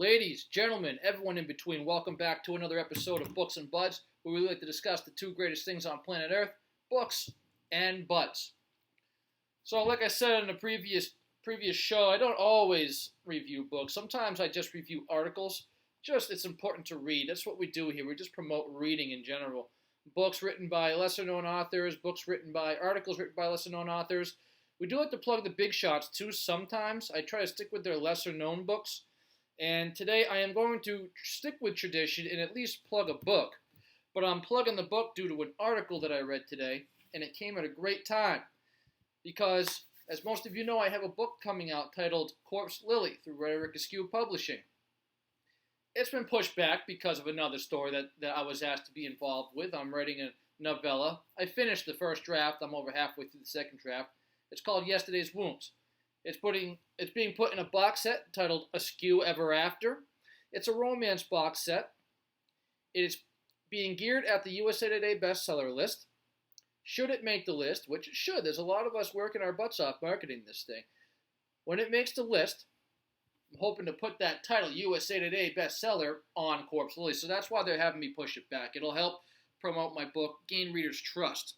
Ladies, gentlemen, everyone in between, welcome back to another episode of Books and Buds, where we like to discuss the two greatest things on planet Earth, books and buds. So, like I said in the previous show, I don't always review books. Sometimes I just review articles. It's important to read. That's what we do here. We just promote reading in general. Books written by lesser-known authors, articles written by lesser-known authors. We do like to plug the big shots, too, sometimes. I try to stick with their lesser-known books. And today I am going to stick with tradition and at least plug a book. But I'm plugging the book due to an article that I read today, and it came at a great time. Because, as most of you know, I have a book coming out titled Corpse Lily through Rhetoric Askew Publishing. It's been pushed back because of another story that I was asked to be involved with. I'm writing a novella. I finished the first draft. I'm over halfway through the second draft. It's called Yesterday's Wounds. It's being put in a box set titled Askew Ever After. It's a romance box set. It is being geared at the USA Today bestseller list. Should it make the list, which it should, there's a lot of us working our butts off marketing this thing. When it makes the list, I'm hoping to put that title, USA Today bestseller, on Corpse Lily. So that's why they're having me push it back. It'll help promote my book, gain readers' trust.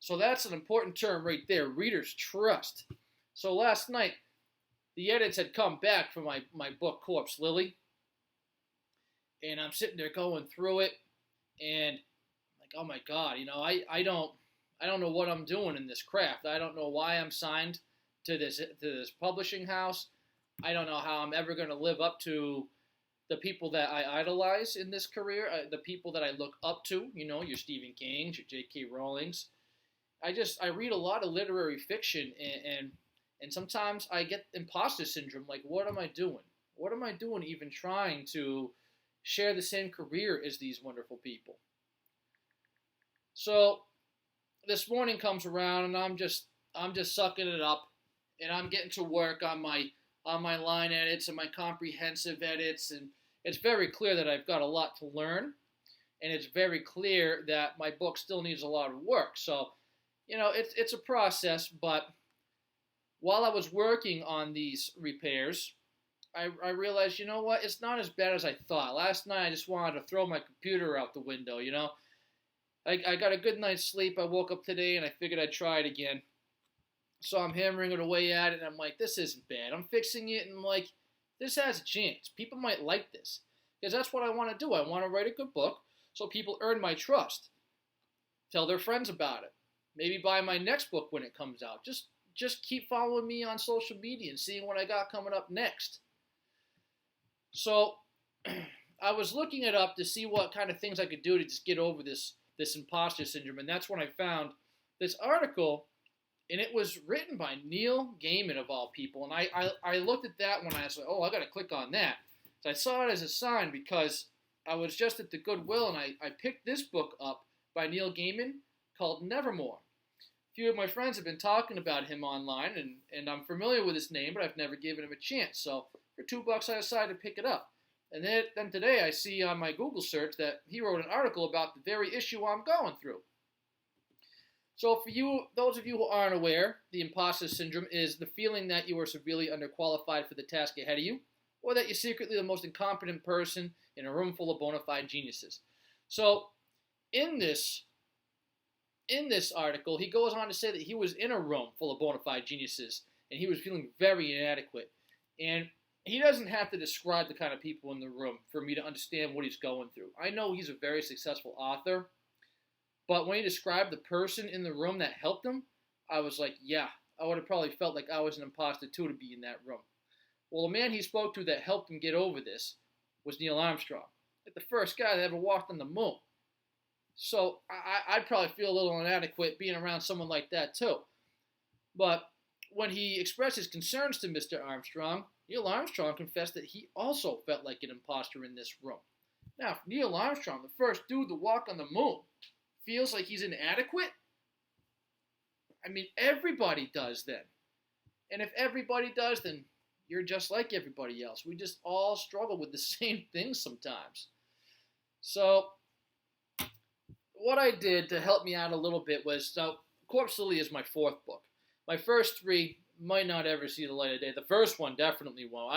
So that's an important term right there, readers' trust. So last night, the edits had come back for my book, Corpse Lily. And I'm sitting there going through it, and I'm like, oh my God, I don't know what I'm doing in this craft. I don't know why I'm signed to this publishing house. I don't know how I'm ever going to live up to the people that I idolize in this career, the people that I look up to, your Stephen Kings, your J.K. Rowlings. I read a lot of literary fiction, and sometimes I get imposter syndrome. Like, what am I doing? What am I doing even trying to share the same career as these wonderful people? So this morning comes around, and I'm just sucking it up, and I'm getting to work on my line edits and my comprehensive edits, and it's very clear that I've got a lot to learn, and it's very clear that my book still needs a lot of work. So, it's a process, but while I was working on these repairs, I realized, you know what, it's not as bad as I thought. Last night I just wanted to throw my computer out the window, I got a good night's sleep. I woke up today and I figured I'd try it again. So I'm hammering it away at it, and I'm like, this isn't bad. I'm fixing it, and I'm like, this has a chance. People might like this. Because that's what I want to do. I want to write a good book so people earn my trust. Tell their friends about it. Maybe buy my next book when it comes out. Just keep following me on social media and seeing what I got coming up next. So I was looking it up to see what kind of things I could do to just get over this imposter syndrome, and that's when I found this article. And it was written by Neil Gaiman, of all people. And I looked at that when I was like, oh, I got to click on that. So I saw it as a sign because I was just at the Goodwill, and I picked this book up by Neil Gaiman called Nevermore. A few of my friends have been talking about him online, and I'm familiar with his name, but I've never given him a chance. So for $2, I decided to pick it up. And then today I see on my Google search that he wrote an article about the very issue I'm going through. So for those of you who aren't aware, the imposter syndrome is the feeling that you are severely underqualified for the task ahead of you, or that you're secretly the most incompetent person in a room full of bona fide geniuses. So in this article, he goes on to say that he was in a room full of bona fide geniuses, and he was feeling very inadequate. And he doesn't have to describe the kind of people in the room for me to understand what he's going through. I know he's a very successful author, but when he described the person in the room that helped him, I was like, yeah, I would have probably felt like I was an imposter too to be in that room. Well, the man he spoke to that helped him get over this was Neil Armstrong, like the first guy that ever walked on the moon. So I'd probably feel a little inadequate being around someone like that too. But when he expressed his concerns to Mr. Armstrong, Neil Armstrong confessed that he also felt like an imposter in this room. Now, if Neil Armstrong, the first dude to walk on the moon, feels like he's inadequate, I mean, everybody does then. And if everybody does, then you're just like everybody else. We just all struggle with the same things sometimes. So what I did to help me out a little bit was, so Corpse Lily is my fourth book. My first three might not ever see the light of day. The first one definitely won't.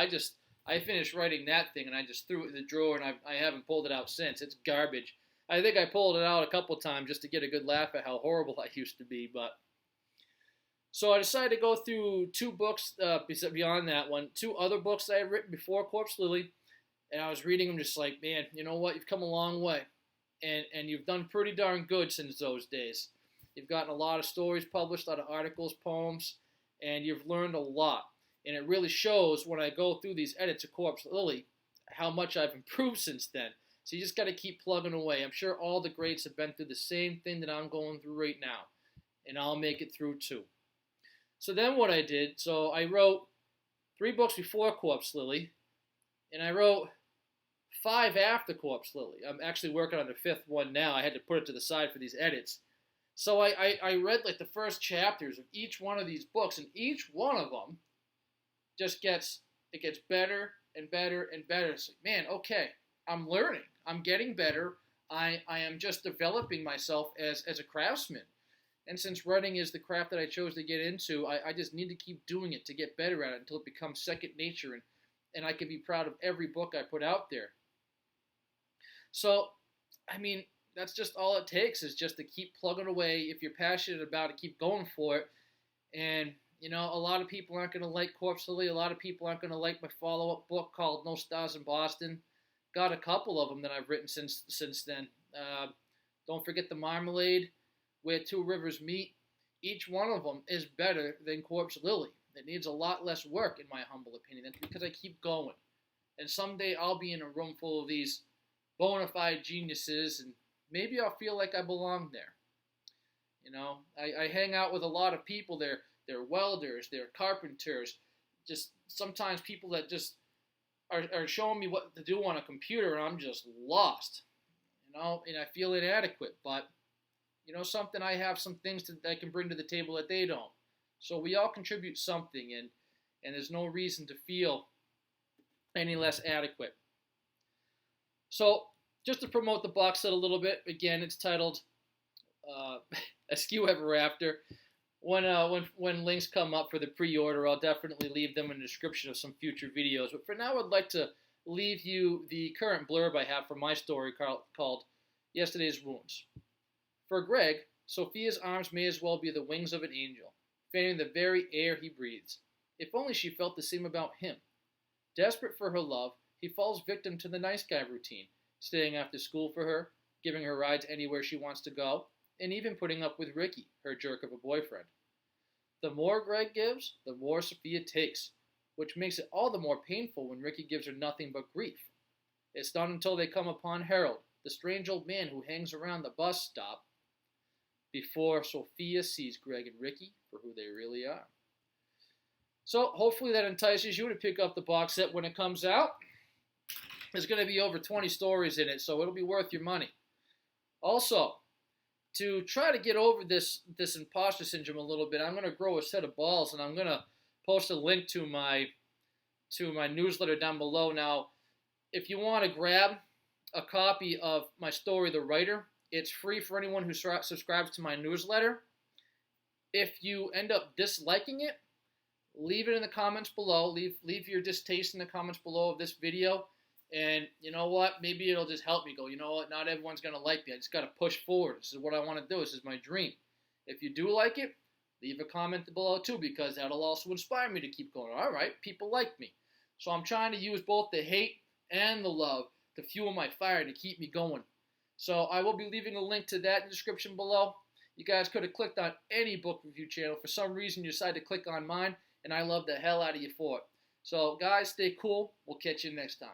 I finished writing that thing and I just threw it in the drawer and I haven't pulled it out since. It's garbage. I think I pulled it out a couple times just to get a good laugh at how horrible I used to be. But so I decided to go through two books beyond that one, two other books that I had written before Corpse Lily, and I was reading them just like, man, you know what? You've come a long way, and you've done pretty darn good since those days. You've gotten a lot of stories published, a lot of articles, poems, and you've learned a lot. And it really shows when I go through these edits of Corpse Lily how much I've improved since then. So you just got to keep plugging away. I'm sure all the greats have been through the same thing that I'm going through right now, and I'll make it through too. So then what I did, so I wrote 3 books before Corpse Lily, and I wrote 5 after Corpse Lily. I'm actually working on the 5th one now. I had to put it to the side for these edits. So I read like the first chapters of each one of these books, and each one of them just gets better and better and better. It's like, man, okay, I'm learning. I'm getting better. I am just developing myself as a craftsman. And since writing is the craft that I chose to get into, I just need to keep doing it to get better at it until it becomes second nature, and I can be proud of every book I put out there. So, I mean, that's just all it takes is just to keep plugging away. If you're passionate about it, keep going for it. And, you know, a lot of people aren't going to like Corpse Lily. A lot of people aren't going to like my follow-up book called No Stars in Boston. Got a couple of them that I've written since then. Don't forget The Marmalade, Where Two Rivers Meet. Each one of them is better than Corpse Lily. It needs a lot less work, in my humble opinion. That's because I keep going. And someday I'll be in a room full of these bona fide geniuses, and maybe I'll feel like I belong there. You know, I hang out with a lot of people. They're welders, they're carpenters, just sometimes people that just are showing me what to do on a computer, and I'm just lost. You know, and I feel inadequate, but you know something, I have some things that I can bring to the table that they don't. So we all contribute something, and there's no reason to feel any less adequate. So just to promote the box set a little bit, again, it's titled Askew Ever After. When links come up for the pre-order, I'll definitely leave them in the description of some future videos. But for now, I'd like to leave you the current blurb I have for my story called Yesterday's Wounds. For Greg, Sophia's arms may as well be the wings of an angel, fanning the very air he breathes. If only she felt the same about him. Desperate for her love, he falls victim to the nice guy routine, staying after school for her, giving her rides anywhere she wants to go, and even putting up with Ricky, her jerk of a boyfriend. The more Greg gives, the more Sophia takes, which makes it all the more painful when Ricky gives her nothing but grief. It's not until they come upon Harold, the strange old man who hangs around the bus stop, before Sophia sees Greg and Ricky for who they really are. So hopefully that entices you to pick up the box set when it comes out. There's going to be over 20 stories in it, so it'll be worth your money. Also, to try to get over this imposter syndrome a little bit, I'm going to grow a set of balls, and I'm going to post a link to my newsletter down below. Now, if you want to grab a copy of my story, The Writer, it's free for anyone who subscribes to my newsletter. If you end up disliking it, leave it in the comments below. Leave your distaste in the comments below of this video. And you know what? Maybe it'll just help me go, you know what? Not everyone's going to like me. I just got to push forward. This is what I want to do. This is my dream. If you do like it, leave a comment below too, because that'll also inspire me to keep going. All right, people like me. So I'm trying to use both the hate and the love to fuel my fire to keep me going. So I will be leaving a link to that in the description below. You guys could have clicked on any book review channel. For some reason, you decided to click on mine, and I love the hell out of you for it. So guys, stay cool. We'll catch you next time.